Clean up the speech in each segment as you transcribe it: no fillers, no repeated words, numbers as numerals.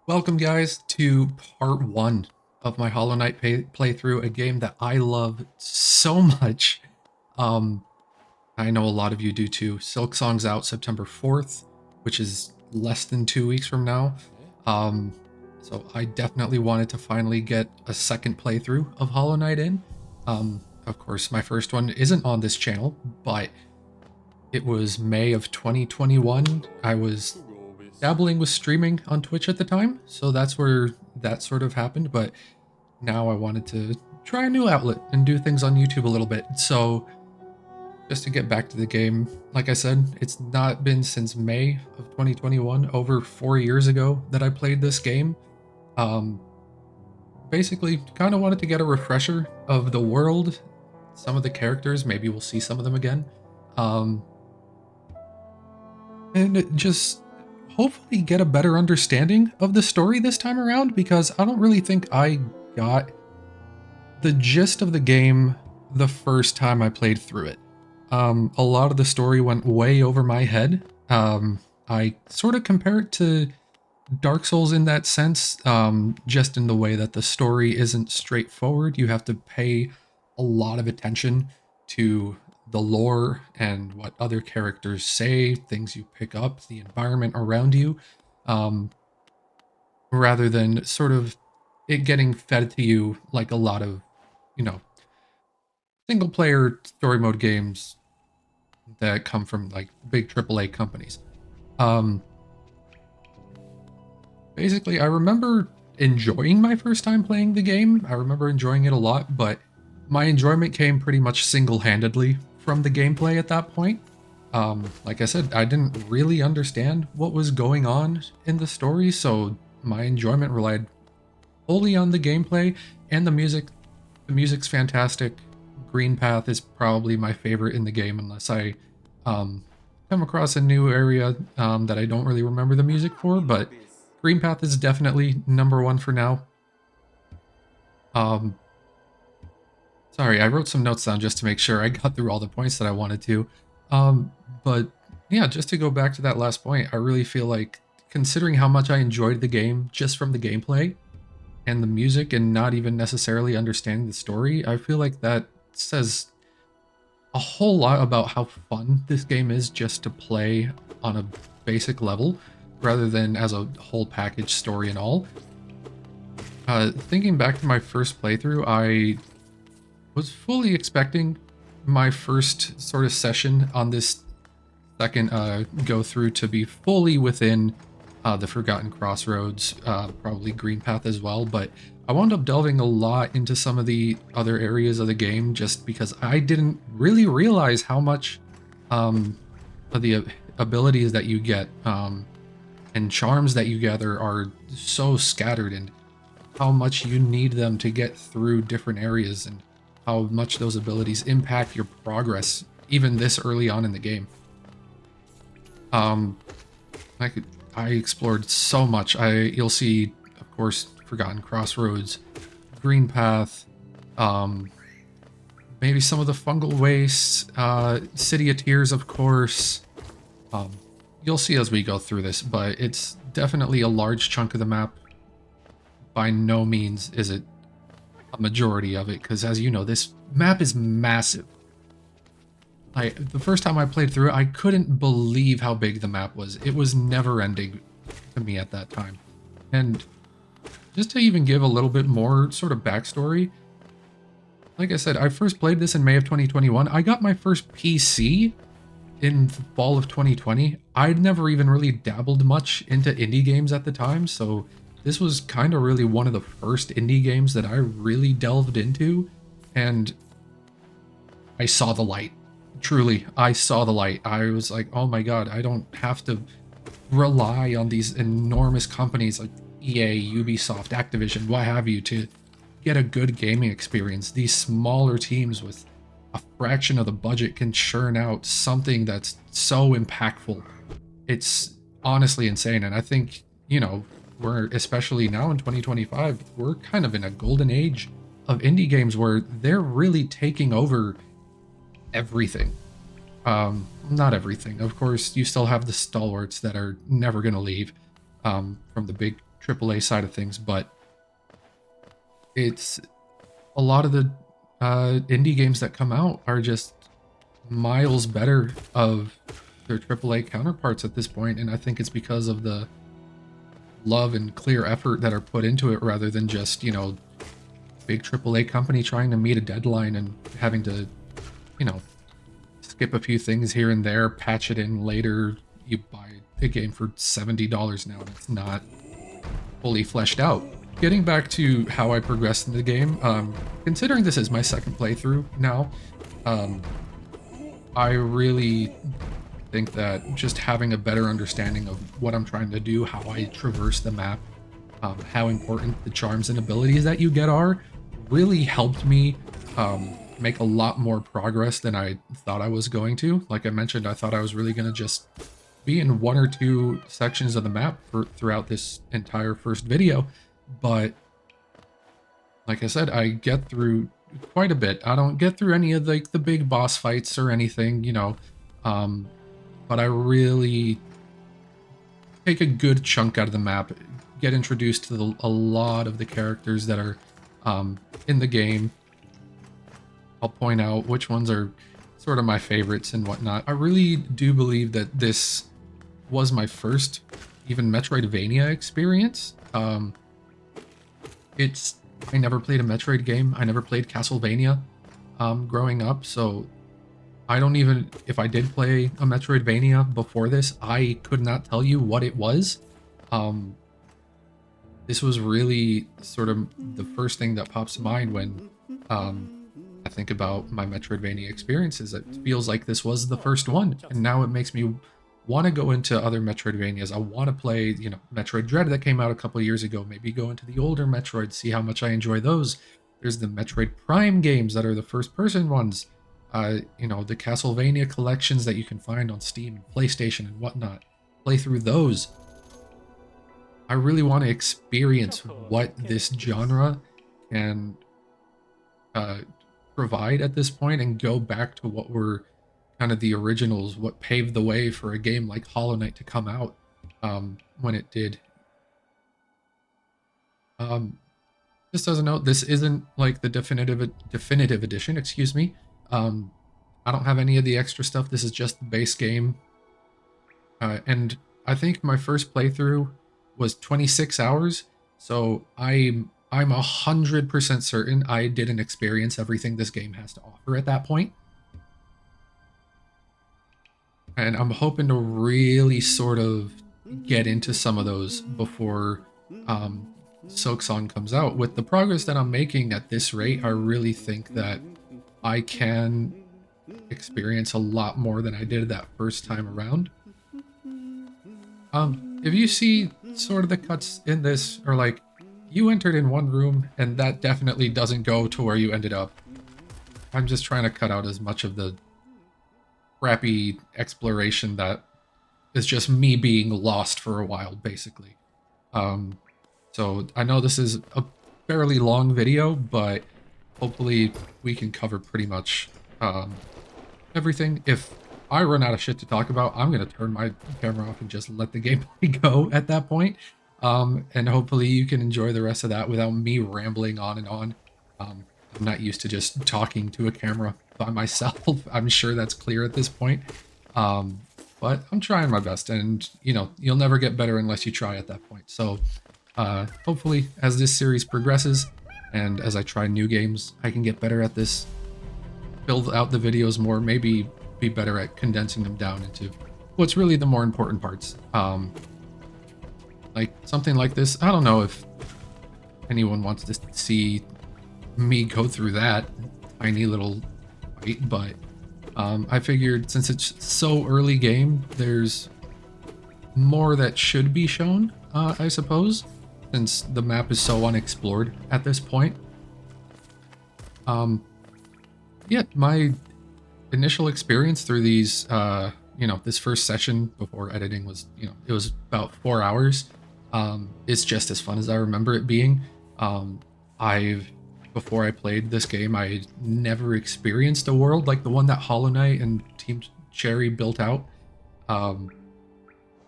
Welcome, guys, to part one of my Hollow Knight playthrough, a game that I love so much. Um, I know a lot of you do too. Silksong's out September 4th, which is less than 2 weeks from now. Um, so I definitely wanted to finally get a second playthrough of Hollow Knight in. Of course, my first one isn't on this channel, but it was May of 2021. I was dabbling with streaming on Twitch at the time, so that's where that sort of happened. But now I wanted to try a new outlet and do things on YouTube a little bit. So just to get back to the game, like I said, it's not been since May of 2021, over 4 years ago, that I played this game. Um, Basically, kind of wanted to get a refresher of the world, some of the characters. Maybe we'll see some of them again. Um, and just hopefully get a better understanding of the story this time around, because I don't really think I got the gist of the game the first time I played through it. A lot of the story went way over my head. I sort of compare it to Dark Souls in that sense, just in the way that the story isn't straightforward. You have to pay a lot of attention to the lore and what other characters say, things you pick up, the environment around you, um, rather than sort of it getting fed to you like a lot of, you know, single player story mode games that come from like big AAA companies. Um, Basically, I remember enjoying my first time playing the game. I remember enjoying it a lot, but my enjoyment came pretty much single-handedly from the gameplay at that point. Like I said, I didn't really understand what was going on in the story, so my enjoyment relied wholly on the gameplay and the music. The music's fantastic. Green Path is probably my favorite in the game, unless I um, come across a new area that I don't really remember the music for, but Green Path is definitely number one for now. Um, Sorry, I wrote some notes down just to make sure I got through all the points that I wanted to. But yeah, just to go back to that last point, I really feel like, considering how much I enjoyed the game just from the gameplay and the music and not even necessarily understanding the story, I feel like that says a whole lot about how fun this game is just to play on a basic level rather than as a whole package story and all. Thinking back to my first playthrough, I was fully expecting my first sort of session on this second go through to be fully within the Forgotten Crossroads, probably Green Path as well, but I wound up delving a lot into some of the other areas of the game just because I didn't really realize how much of the abilities that you get and charms that you gather are so scattered, and how much you need them to get through different areas, and how much those abilities impact your progress even this early on in the game. Um, I explored so much. You'll see, of course, Forgotten Crossroads, Green Path, um, maybe some of the fungal wastes, City of Tears, of course. Um, you'll see as we go through this, but it's definitely a large chunk of the map. By no means is it a majority of it, because as you know, this map is massive. The first time I played through it, I couldn't believe how big the map was. It was never ending to me at that time. And just to even give a little bit more sort of backstory, like I said, I first played this in May of 2021. I got my first PC in the fall of 2020. I'd never even really dabbled much into indie games at the time, so this was kind of really one of the first indie games that I really delved into, and I saw the light. Truly, I saw the light. I was like, oh my god, I don't have to rely on these enormous companies like EA, Ubisoft, Activision, what have you, to get a good gaming experience. These smaller teams with a fraction of the budget can churn out something that's so impactful. It's honestly insane. And I think, we're, especially now in 2025, we're kind of in a golden age of indie games where they're really taking over everything. Not everything. Of course, you still have the stalwarts that are never going to leave, from the big AAA side of things, but it's a lot of the indie games that come out are just miles better of their AAA counterparts at this point, and I think it's because of the love and clear effort that are put into it rather than just, you know, big AAA company trying to meet a deadline and having to, you know, skip a few things here and there, patch it in later. You buy a game for $70 now and it's not fully fleshed out. Getting back to how I progressed in the game, considering this is my second playthrough now, I really think that just having a better understanding of what I'm trying to do, how I traverse the map, how important the charms and abilities that you get are, really helped me make a lot more progress than I thought I was going to. Like I mentioned, I thought I was really going to just be in 1 or 2 sections of the map throughout this entire first video, but like I said, I get through quite a bit. I don't get through any of like the big boss fights or anything, you know, but I really take a good chunk out of the map, get introduced to a lot of the characters that are in the game. I'll point out which ones are sort of my favorites and whatnot. I really do believe that this was my first even Metroidvania experience. I never played a Metroid game. I never played Castlevania growing up, so I don't even, if I did play a Metroidvania before this, I could not tell you what it was. This was really sort of the first thing that pops to mind when I think about my Metroidvania experiences. It feels like this was the first one, and now it makes me want to go into other Metroidvanias. I want to play, you know, Metroid Dread that came out a couple years ago, maybe go into the older Metroid, see how much I enjoy those. There's the Metroid Prime games that are the first-person ones. You know, the Castlevania collections that you can find on Steam and PlayStation and whatnot. Play through those. I really want to experience what this genre can provide at this point and go back to what were kind of the originals, what paved the way for a game like Hollow Knight to come out when it did. Just as a note, this isn't like the definitive edition, excuse me. I don't have any of the extra stuff. This is just the base game. And I think my first playthrough was 26 hours. So I'm 100% certain I didn't experience everything this game has to offer at that point. And I'm hoping to really sort of get into some of those before Silksong comes out. With the progress that I'm making at this rate, I really think that I can experience a lot more than I did that first time around. If you see sort of the cuts in this, or like, you entered in one room and that definitely doesn't go to where you ended up. I'm just trying to cut out as much of the crappy exploration that is just me being lost for a while, basically. So I know this is a fairly long video, but hopefully we can cover pretty much everything. If I run out of shit to talk about, I'm going to turn my camera off and just let the gameplay go at that point. And hopefully you can enjoy the rest of that without me rambling on and on. I'm not used to just talking to a camera by myself. I'm sure that's clear at this point. But I'm trying my best, and you know, you'll never get better unless you try at that point. So hopefully as this series progresses and as I try new games, I can get better at this, build out the videos more, maybe be better at condensing them down into what's really the more important parts. Like something like this, I don't know if anyone wants to see me go through that tiny little fight, but I figured since it's so early game, there's more that should be shown, I suppose, since the map is so unexplored at this point. Yeah, my initial experience through these, you know, this first session before editing was, you know, it was about 4 hours. It's just as fun as I remember it being. Before I played this game, I never experienced a world like the one that Hollow Knight and Team Cherry built out.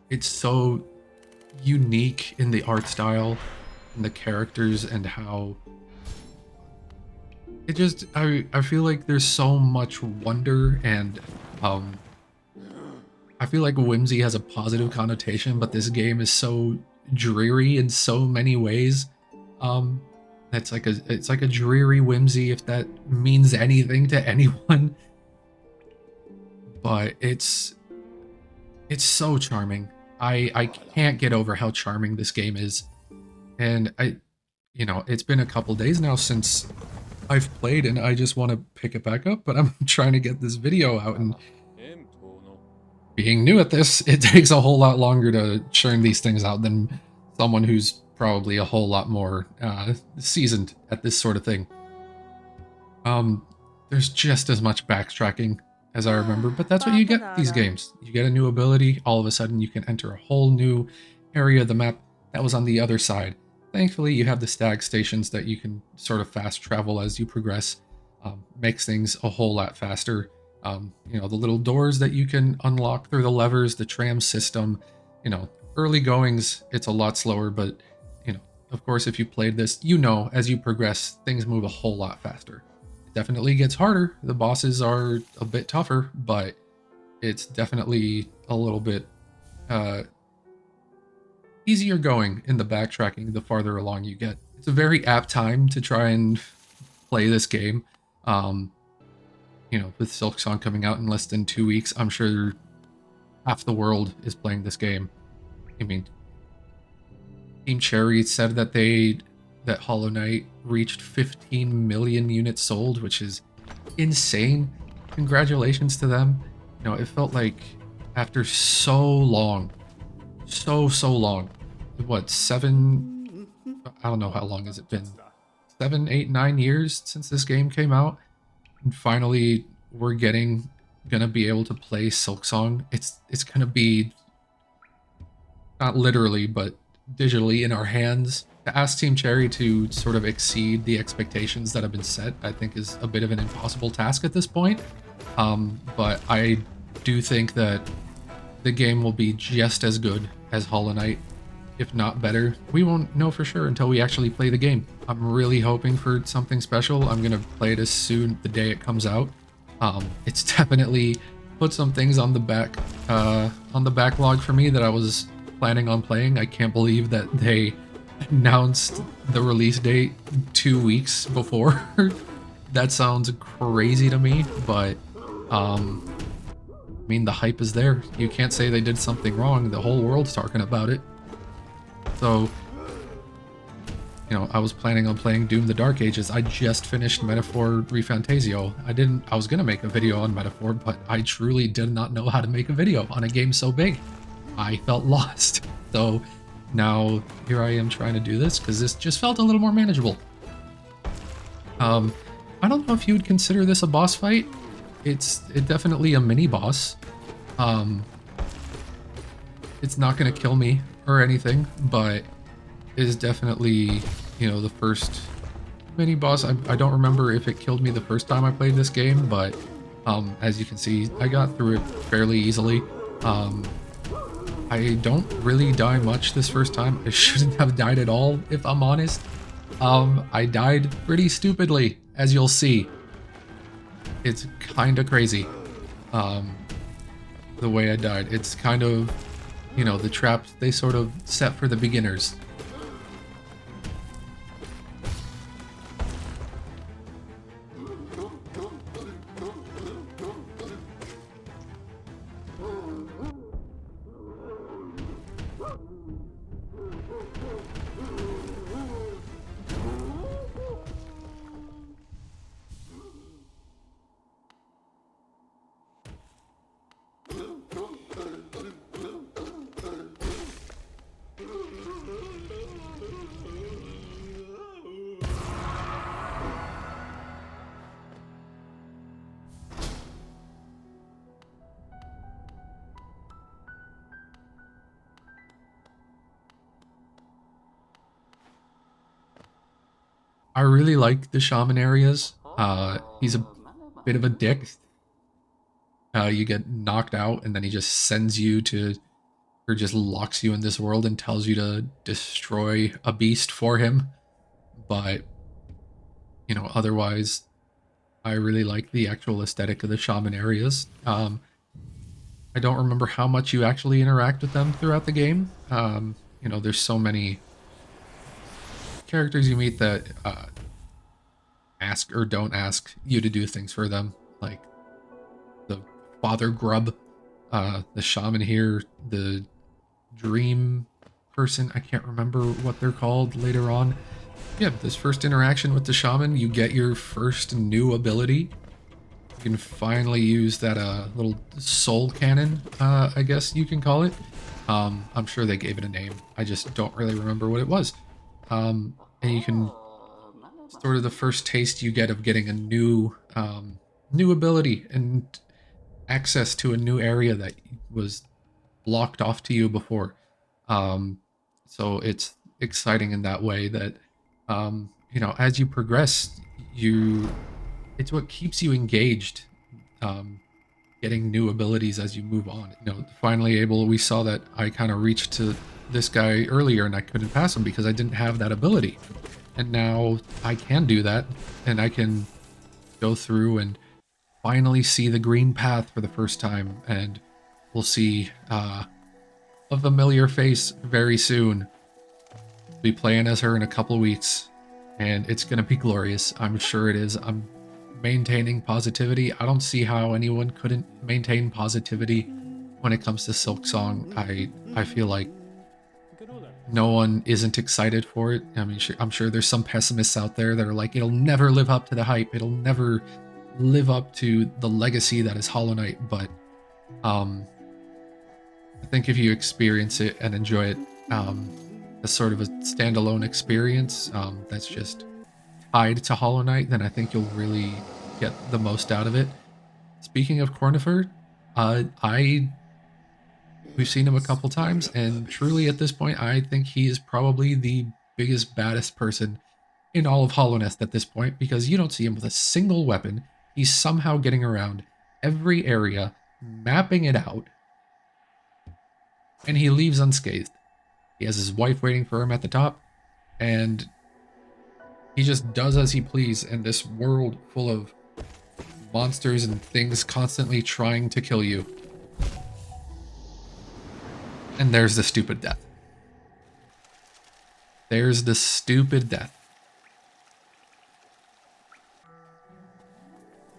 It's so unique in the art style and the characters and how it just I feel like there's so much wonder and um I feel like whimsy has a positive connotation, but this game is so dreary in so many ways. Um it's like a dreary whimsy if that means anything to anyone, but it's so charming. I can't get over how charming this game is. And it's been a couple days now since I've played and I just want to pick it back up, but I'm trying to get this video out and being new at this, it takes a whole lot longer to churn these things out than someone who's probably a whole lot more seasoned at this sort of thing. Um, there's just as much backtracking as I remember, but that's what you get with these games. You get a new ability, all of a sudden you can enter a whole new area of the map that was on the other side. Thankfully, you have the stag stations that you can sort of fast travel as you progress, makes things a whole lot faster. The little doors that you can unlock through the levers, the tram system, early goings, it's a lot slower, but, of course, if you played this, as you progress, things move a whole lot faster. It definitely gets harder. The bosses are a bit tougher, but it's definitely a little bit easier going in the backtracking the farther along you get. It's a very apt time to try and play this game. With Silksong coming out in less than 2 weeks, I'm sure half the world is playing this game. I mean, Team Cherry said that Hollow Knight reached 15 million units sold, which is insane. Congratulations to them. It felt like after so long, so long, what, I don't know how long has it been, 7, 8, 9 years since this game came out, and finally we're gonna be able to play Silksong. It's gonna be, not literally, but digitally in our hands. To ask Team Cherry to sort of exceed the expectations that have been set, I think is a bit of an impossible task at this point. But I do think that the game will be just as good as Hollow Knight, if not better. We won't know for sure until we actually play the game. I'm really hoping for something special. I'm gonna play it as soon the day it comes out. It's definitely put some things on the backlog for me that I was planning on playing. I can't believe that they announced the release date 2 weeks before. That sounds crazy to me, but I mean, the hype is there. You can't say they did something wrong. The whole world's talking about it. So, I was planning on playing Doom the Dark Ages. I just finished Metaphor Refantasio. I was gonna make a video on Metaphor, but I truly did not know how to make a video on a game so big. I felt lost. So now here I am trying to do this because this just felt a little more manageable. I don't know if you would consider this a boss fight. It's definitely a mini boss. It's not gonna kill me or anything, but is definitely, the first mini boss. I don't remember if it killed me the first time I played this game, but as you can see, I got through it fairly easily. I don't really die much this first time. I shouldn't have died at all, if I'm honest. I died pretty stupidly, as you'll see. It's kind of crazy, the way I died. It's kind of, the traps they sort of set for the beginners. I really like the shaman areas. He's a bit of a dick. You get knocked out and then he just sends you to or just locks you in this world and tells you to destroy a beast for him. But, you know, otherwise, I really like the actual aesthetic of the shaman areas. I don't remember how much you actually interact with them throughout the game. You know, there's so many characters you meet that ask or don't ask you to do things for them, like the Father Grub, the shaman here, the Dream person. I can't remember what they're called later on. Yeah, this first interaction with the shaman, you get your first new ability. You can finally use that little soul cannon, I guess you can call it. I'm sure they gave it a name. I just don't really remember what it was. And you can sort of the first taste you get of getting a new new ability and access to a new area that was blocked off to you before. So it's exciting in that way that you know, as you progress, it's what keeps you engaged, getting new abilities as you move on. You know, finally we saw that I kind of reached to this guy earlier and I couldn't pass him because I didn't have that ability. And now I can do that, and I can go through and finally see the green path for the first time, and we'll see a familiar face very soon. Be playing as her in a couple weeks, and it's gonna be glorious. I'm sure it is. I'm maintaining positivity. I don't see how anyone couldn't maintain positivity when it comes to Silksong. I feel like no one isn't excited for it. I mean, I'm sure there's some pessimists out there that are like, it'll never live up to the hype. It'll never live up to the legacy that is Hollow Knight. But I think if you experience it and enjoy it as sort of a standalone experience that's just tied to Hollow Knight, then I think you'll really get the most out of it. Speaking of Cornifer, we've seen him a couple times, and truly at this point, I think he is probably the biggest, baddest person in all of Hallownest at this point, because you don't see him with a single weapon. He's somehow getting around every area, mapping it out, and he leaves unscathed. He has his wife waiting for him at the top, and he just does as he please in this world full of monsters and things constantly trying to kill you. And there's the stupid death. There's the stupid death.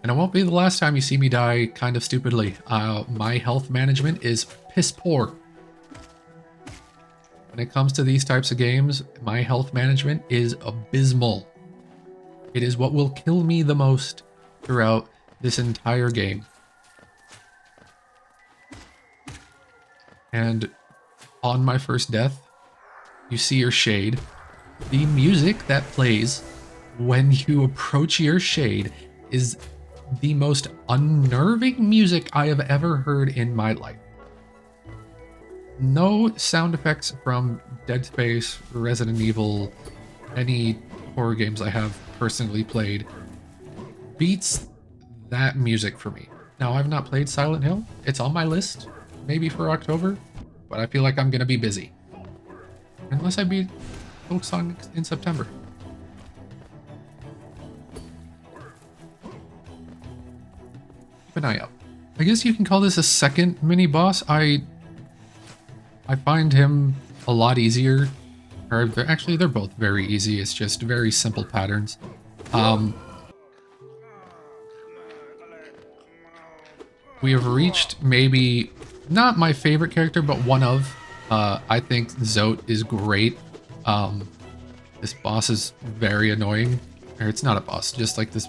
And it won't be the last time you see me die kind of stupidly. My health management is piss poor. When it comes to these types of games, my health management is abysmal. It is what will kill me the most throughout this entire game. And on my first death, you see your shade. The music that plays when you approach your shade is the most unnerving music I have ever heard in my life. No sound effects from Dead Space, Resident Evil, any horror games I have personally played beats that music for me. Now, I've not played Silent Hill. It's on my list, maybe for October, but I feel like I'm gonna be busy. Unless I beat Silksong in September. Keep an eye out. I guess you can call this a second mini-boss. I find him a lot easier. Or they're both very easy. It's just very simple patterns. We have reached maybe not my favorite character, but one of. I think Zote is great. This boss is very annoying. Or it's not a boss, just like this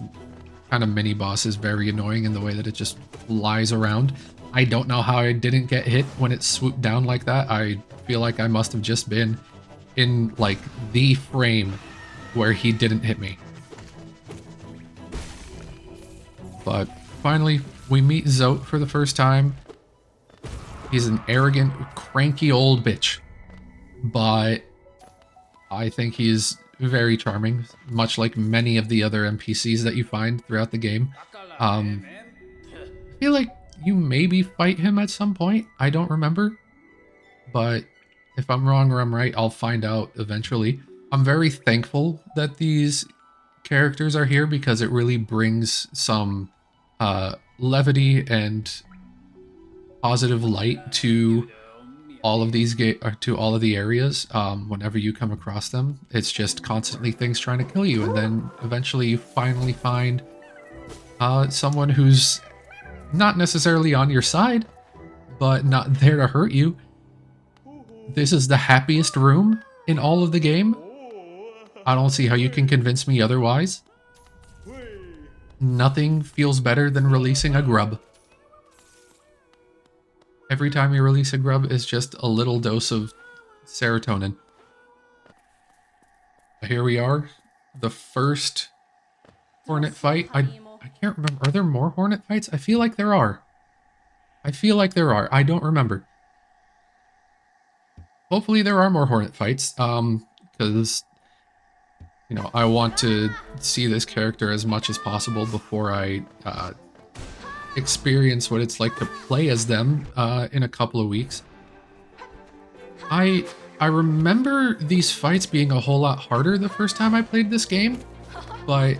kind of mini boss is very annoying in the way that it just flies around. I don't know how I didn't get hit when it swooped down like that. I feel like I must have just been in like the frame where he didn't hit me. But finally, we meet Zote for the first time. He's an arrogant, cranky old bitch, but I think he's very charming, much like many of the other NPCs that you find throughout the game. I feel like you maybe fight him at some point. I don't remember. but if I'm wrong or I'm right, I'll find out eventually. I'm very thankful that these characters are here because it really brings some levity and positive light to all of these to all of the areas. Whenever you come across them, it's just constantly things trying to kill you, and then eventually you finally find someone who's not necessarily on your side, but not there to hurt you. This is the happiest room in all of the game. I don't see how you can convince me otherwise. Nothing feels better than releasing a grub. Every time you release a grub is just a little dose of serotonin. Here we are. The first Hornet fight. I can't remember. Are there more Hornet fights? I feel like there are. I don't remember. Hopefully there are more Hornet fights. Because, you know, I want to see this character as much as possible before I experience what it's like to play as them in a couple of weeks. I remember these fights being a whole lot harder the first time I played this game, but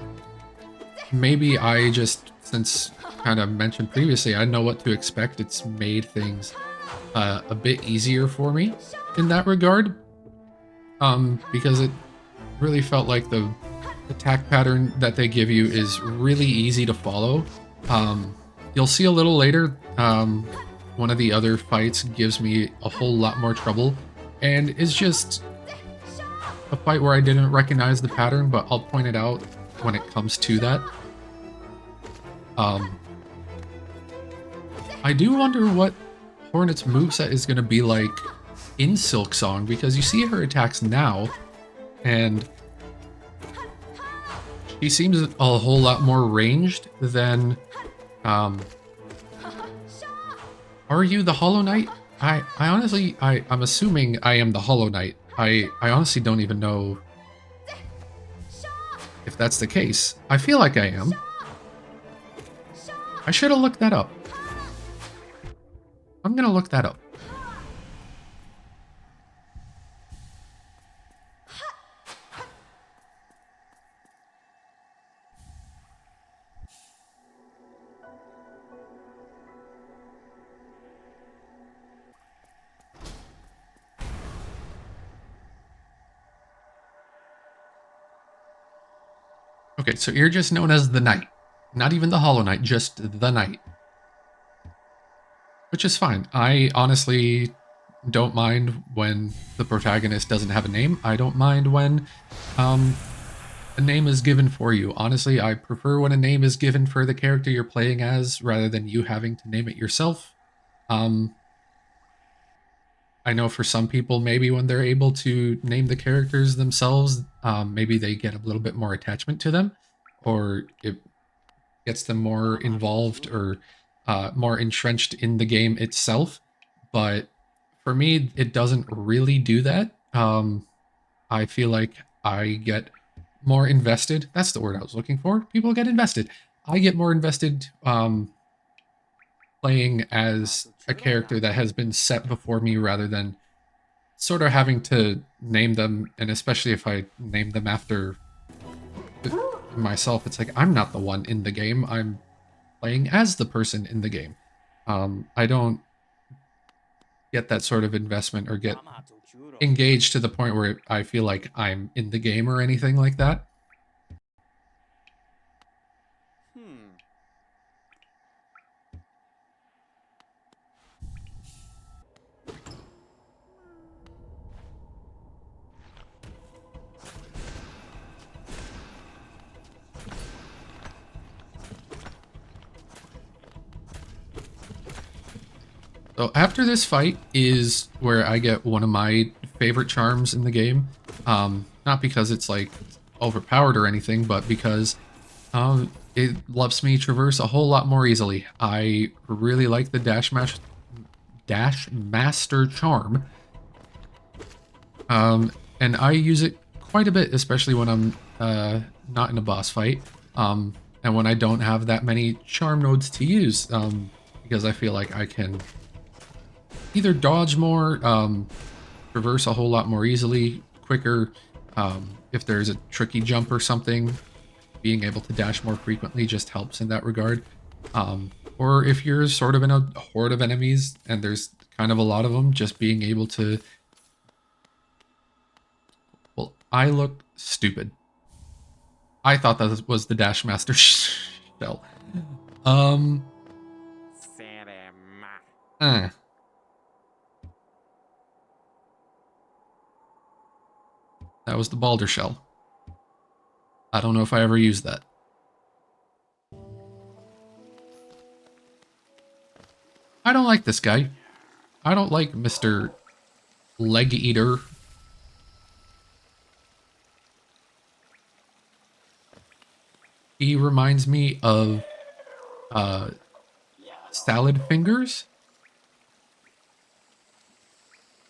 maybe I just, since kind of mentioned previously, I know what to expect. It's made things a bit easier for me in that regard, because it really felt like the attack pattern that they give you is really easy to follow. You'll see a little later, one of the other fights gives me a whole lot more trouble, and is just a fight where I didn't recognize the pattern, but I'll point it out when it comes to that. I do wonder what Hornet's moveset is going to be like in Silksong, because you see her attacks now, and she seems a whole lot more ranged than... Are you the Hollow Knight? I honestly, I'm assuming I am the Hollow Knight. I honestly don't even know if that's the case. I feel like I am. I should have looked that up. I'm gonna look that up. Okay, so you're just known as the Knight. Not even the Hollow Knight, just the Knight. Which is fine. I honestly don't mind when the protagonist doesn't have a name. I don't mind when a name is given for you. Honestly, I prefer when a name is given for the character you're playing as rather than you having to name it yourself. I know for some people, maybe when they're able to name the characters themselves, maybe they get a little bit more attachment to them, or it gets them more involved or more entrenched in the game itself. But for me, it doesn't really do that. I feel like I get more invested. That's the word I was looking for. People get invested. I get more invested playing as a character that has been set before me rather than sort of having to name them, and especially if I name them after myself, it's like I'm not the one in the game. I'm playing as the person in the game. I don't get that sort of investment or get engaged to the point where I feel like I'm in the game or anything like that. So after this fight is where I get one of my favorite charms in the game. Not because it's like overpowered or anything, but because it lets me traverse a whole lot more easily. I really like the Dash Master charm. And I use it quite a bit, especially when I'm not in a boss fight. And when I don't have that many charm nodes to use, because I feel like I can either dodge more, traverse a whole lot more easily, quicker. If there's a tricky jump or something, being able to dash more frequently just helps in that regard. Or if you're sort of in a horde of enemies and there's kind of a lot of them, just being able to... Well, I look stupid. I thought that was the Dash Master shell. Um... Eh. That was the Balder shell. I don't know if I ever used that. I don't like this guy. I don't like Mr. Leg Eater. He reminds me of salad fingers.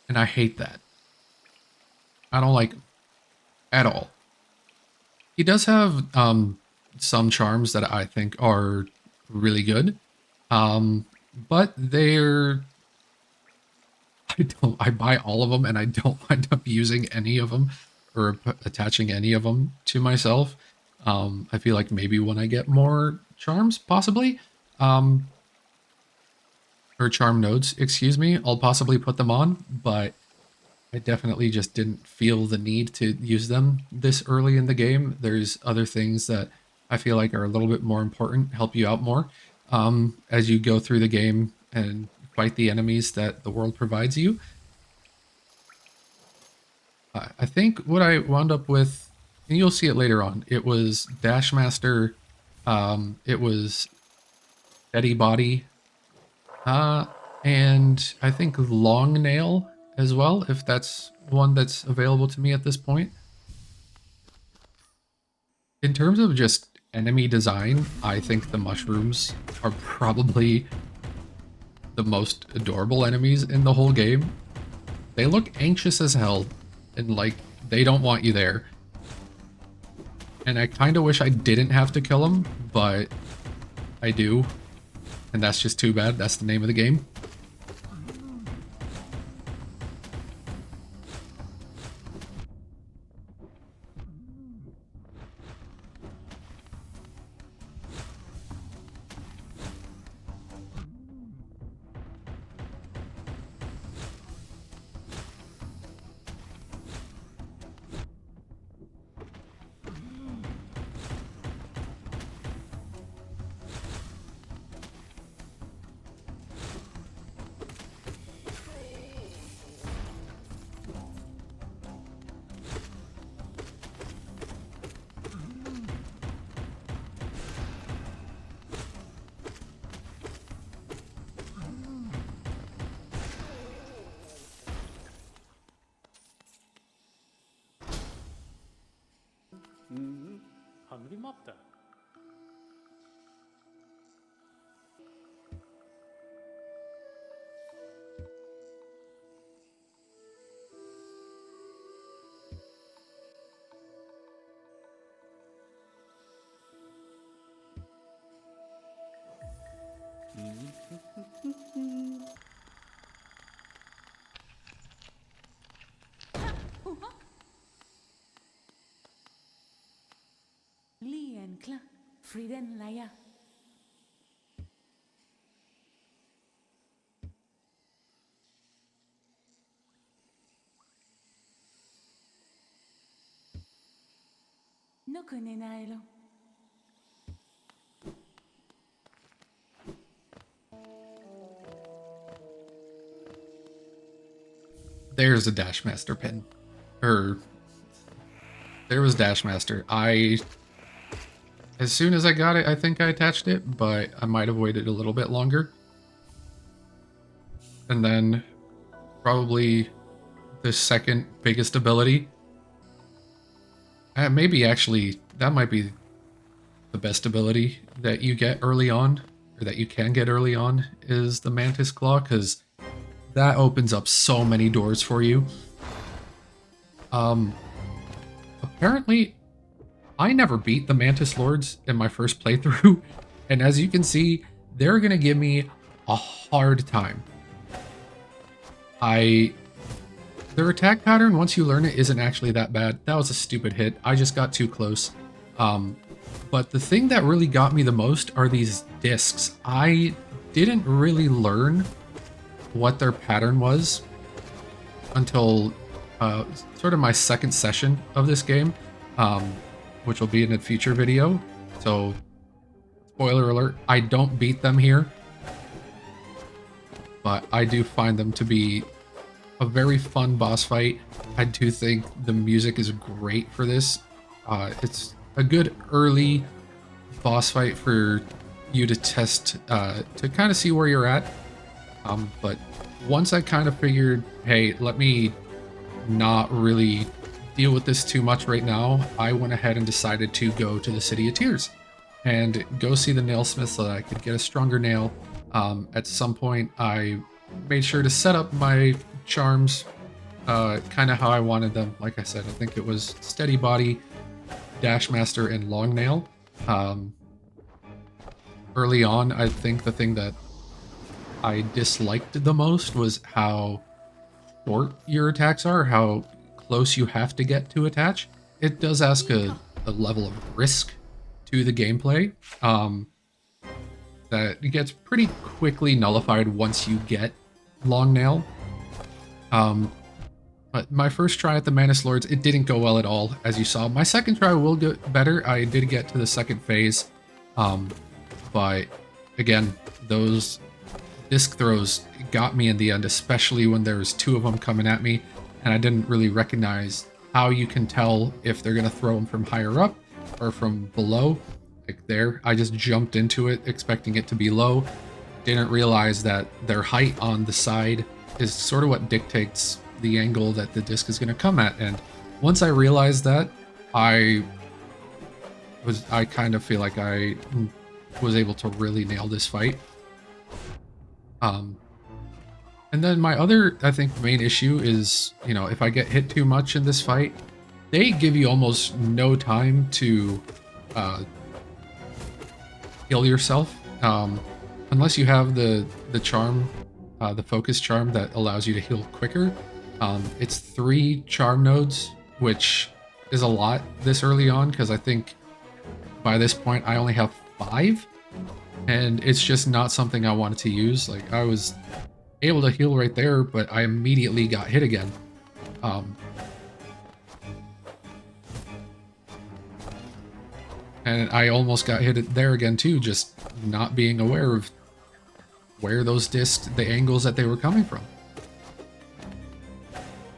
And I hate that. I don't like him at all. He does have some charms that I think are really good. But they're... I buy all of them and I don't wind up using any of them or attaching any of them to myself. I feel like maybe when I get more charms, possibly, or charm nodes, excuse me, I'll possibly put them on, but I definitely just didn't feel the need to use them this early in the game. There's other things that I feel like are a little bit more important, help you out more as you go through the game and fight the enemies that the world provides you. I think what I wound up with, and you'll see it later on, it was Dash Master, it was Steady Body, and I think Long Nail as well, if that's one that's available to me at this point. In terms of just enemy design, I think the mushrooms are probably the most adorable enemies in the whole game. They look anxious as hell, and like, they don't want you there. And I kind of wish I didn't have to kill them, but I do. And that's just too bad. That's the name of the game. Hungry mapta. Lien kla, Friden laya. No naelo. There's a Dash Master pin. There was Dash Master. As soon as I got it, I think I attached it, but I might have waited a little bit longer. And then probably the second biggest ability. Maybe actually, that might be the best ability that you get early on, or that you can get early on, is the Mantis Claw, because that opens up so many doors for you. Apparently, I never beat the Mantis Lords in my first playthrough, and as you can see, they're gonna give me a hard time. Their attack pattern, once you learn it, isn't actually that bad. That was a stupid hit. I just got too close. But the thing that really got me the most are these discs. I didn't really learn what their pattern was until sort of my second session of this game, which will be in a future video. So, spoiler alert, I don't beat them here, but I do find them to be a very fun boss fight. I do think the music is great for this. It's a good early boss fight for you to test, to kind of see where you're at. But once I kind of figured, hey, let me not really deal with this too much right now, I went ahead and decided to go to the City of Tears and go see the nailsmith so that I could get a stronger nail. At some point, I made sure to set up my charms kind of how I wanted them. Like I said, I think it was Steady Body, Dash Master, and Long Nail. Early on, I think the thing that I disliked the most was how short your attacks are, how close you have to get to attach. It does ask a level of risk to the gameplay that gets pretty quickly nullified once you get Long Nail. But my first try at the Manus Lords, it didn't go well at all, as you saw. My second try will get better. I did get to the second phase, but again, those disc throws got me in the end, especially when there was two of them coming at me, and I didn't really recognize how you can tell if they're going to throw them from higher up or from below. Like there, I just jumped into it expecting it to be low. Didn't realize that their height on the side is sort of what dictates the angle that the disc is going to come at. And once I realized that, I kind of feel like I was able to really nail this fight. And then my other, I think, main issue is, you know, if I get hit too much in this fight, they give you almost no time to heal yourself, unless you have the charm, the focus charm that allows you to heal quicker. It's 3 charm nodes, which is a lot this early on, because I think by this point I only have 5, and it's just not something I wanted to use. Like, I was able to heal right there, but I immediately got hit again. And I almost got hit there again too, just not being aware of where those discs, the angles that they were coming from.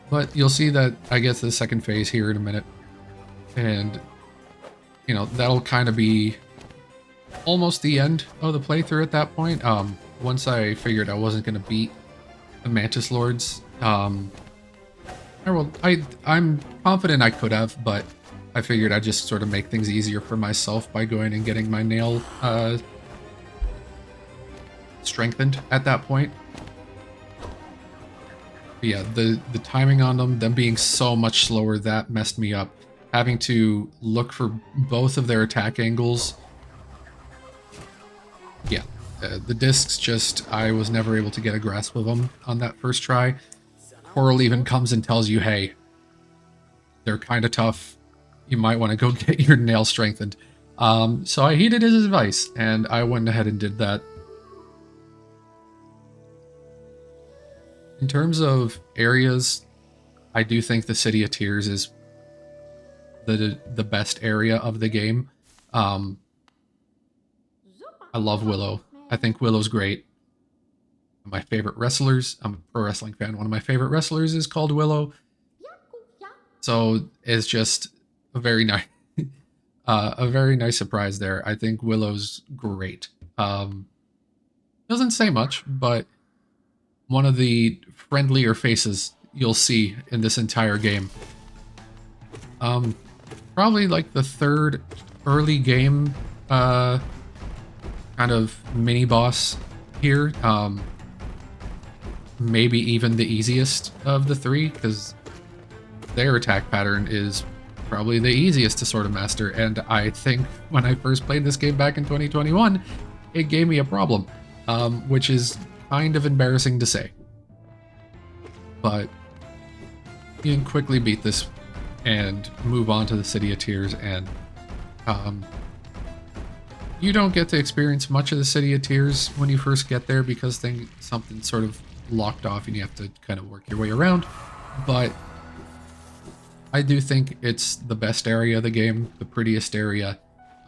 But you'll see that I get to the second phase here in a minute, and you know, that'll kind of be almost the end of the playthrough at that point. Once I figured I wasn't going to beat the Mantis Lords, I'm confident I could have, but I figured I'd just sort of make things easier for myself by going and getting my nail strengthened at that point. But yeah, the timing on them being so much slower, that messed me up. Having to look for both of their attack angles. Yeah, the discs just, I was never able to get a grasp of them on that first try. Coral even comes and tells you, hey, they're kind of tough. You might want to go get your nail strengthened. So I heeded his advice, and I went ahead and did that. In terms of areas, I do think the City of Tears is the best area of the game. I love Willow. I think Willow's great. My favorite wrestlers, I'm a pro wrestling fan. One of my favorite wrestlers is called Willow. So it's just a very nice, a very nice surprise there. I think Willow's great. Doesn't say much, but one of the friendlier faces you'll see in this entire game. Probably like the third early game kind of mini boss here. Maybe even the easiest of the 3, because their attack pattern is probably the easiest to sort of master, and I think when I first played this game back in 2021, it gave me a problem, which is kind of embarrassing to say. but you can quickly beat this and move on to the City of Tears, and you don't get to experience much of the City of Tears when you first get there because something's sort of locked off and you have to kind of work your way around, but I do think it's the best area of the game, the prettiest area.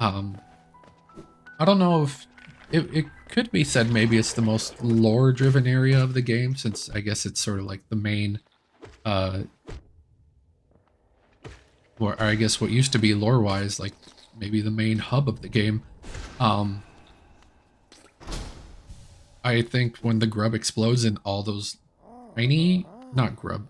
I don't know if it could be said maybe it's the most lore-driven area of the game, since I guess it's sort of like the main, or I guess what used to be lore-wise, like maybe the main hub of the game. I think when the grub explodes and all those tiny, not grub,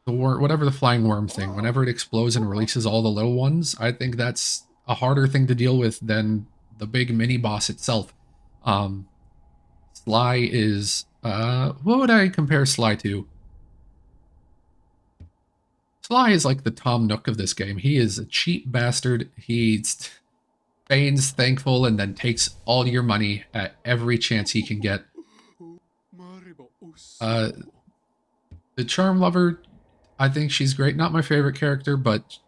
whatever the flying worm thing, whenever it explodes and releases all the little ones, I think that's a harder thing to deal with than the big mini boss itself. Sly is, what would I compare Sly to? Sly is like the Tom Nook of this game. He is a cheap bastard. He feigns thankful and then takes all your money at every chance he can get. The Charm Lover, I think she's great. Not my favorite character, but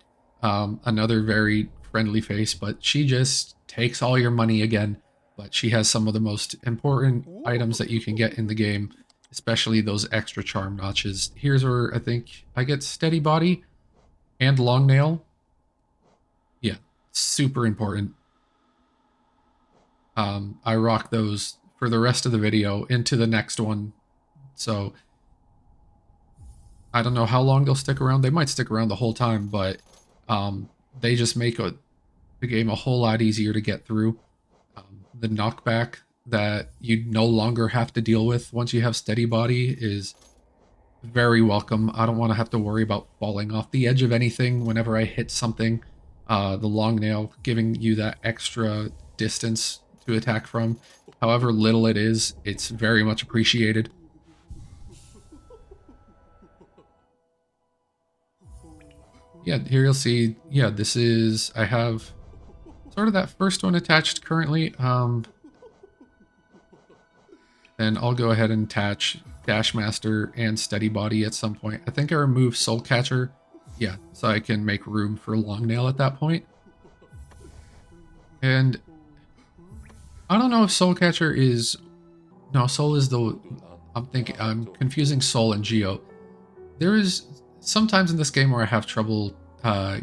another very friendly face. But she just takes all your money again. But she has some of the most important items that you can get in the game, especially those extra charm notches. Here's where I think I get Steady Body and Long Nail. Yeah, super important. I rock those for the rest of the video into the next one. So I don't know how long they'll stick around. They might stick around the whole time, but they just make the game a whole lot easier to get through. The knockback that you no longer have to deal with once you have Steady Body is very welcome. I don't want to have to worry about falling off the edge of anything whenever I hit something. The Long Nail giving you that extra distance to attack from. However little it is, it's very much appreciated. Yeah, here you'll see, yeah, this is, I have sort of that first one attached currently. Then I'll go ahead and attach Dash Master and Steady Body at some point. I think I removed Soul Catcher. Yeah, so I can make room for Long Nail at that point. And I don't know if Soul Catcher is... No, Soul is the... I'm confusing Soul and Geo. There is sometimes in this game where I have trouble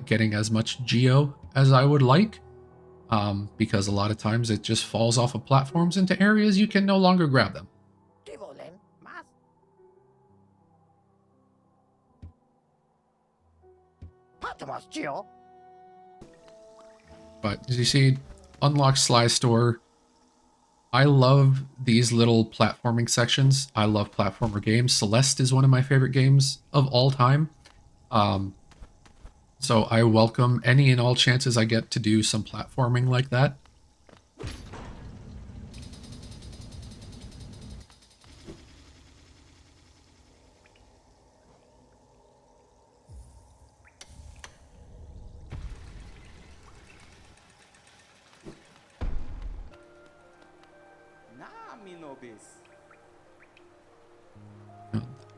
getting as much Geo as I would like. Because a lot of times it just falls off of platforms into areas you can no longer grab them. But as you see, unlock Sly Store. I love these little platforming sections. I love platformer games. Celeste is one of my favorite games of all time. So I welcome any and all chances I get to do some platforming like that.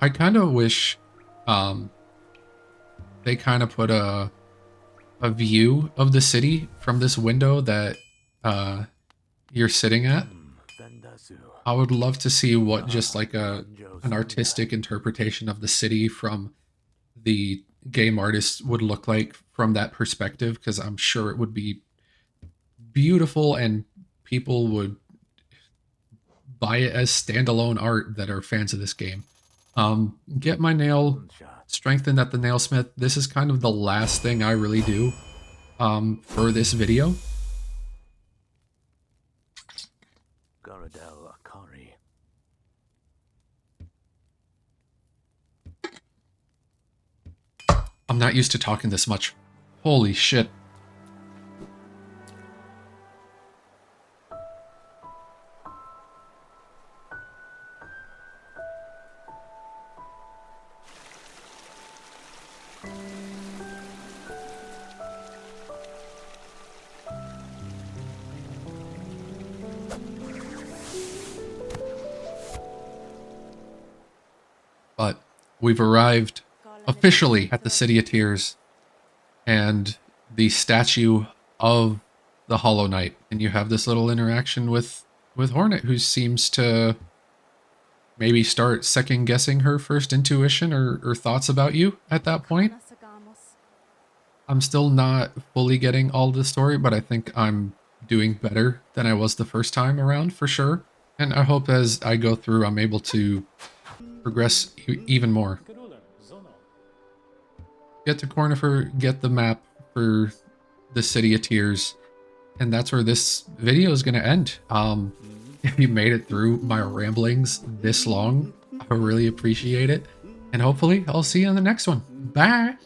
I kind of wish they kind of put a view of the city from this window that you're sitting at. I would love to see what just like an artistic interpretation of the city from the game artist would look like from that perspective, because I'm sure it would be beautiful and people would buy it as standalone art that are fans of this game. Get my nail strengthened at the nailsmith. This is kind of the last thing I really do for this video. I'm not used to talking this much. Holy shit. we've arrived officially at the City of Tears and the statue of the Hollow Knight. And you have this little interaction with Hornet, who seems to maybe start second guessing her first intuition or thoughts about you at that point. I'm still not fully getting all the story, but I think I'm doing better than I was the first time around for sure. And I hope as I go through, I'm able to progress even more. Get to Cornifer, get the map for the City of Tears, and that's where this video is going to end. If you made it through my ramblings this long, I really appreciate it. And hopefully I'll see you on the next one. Bye!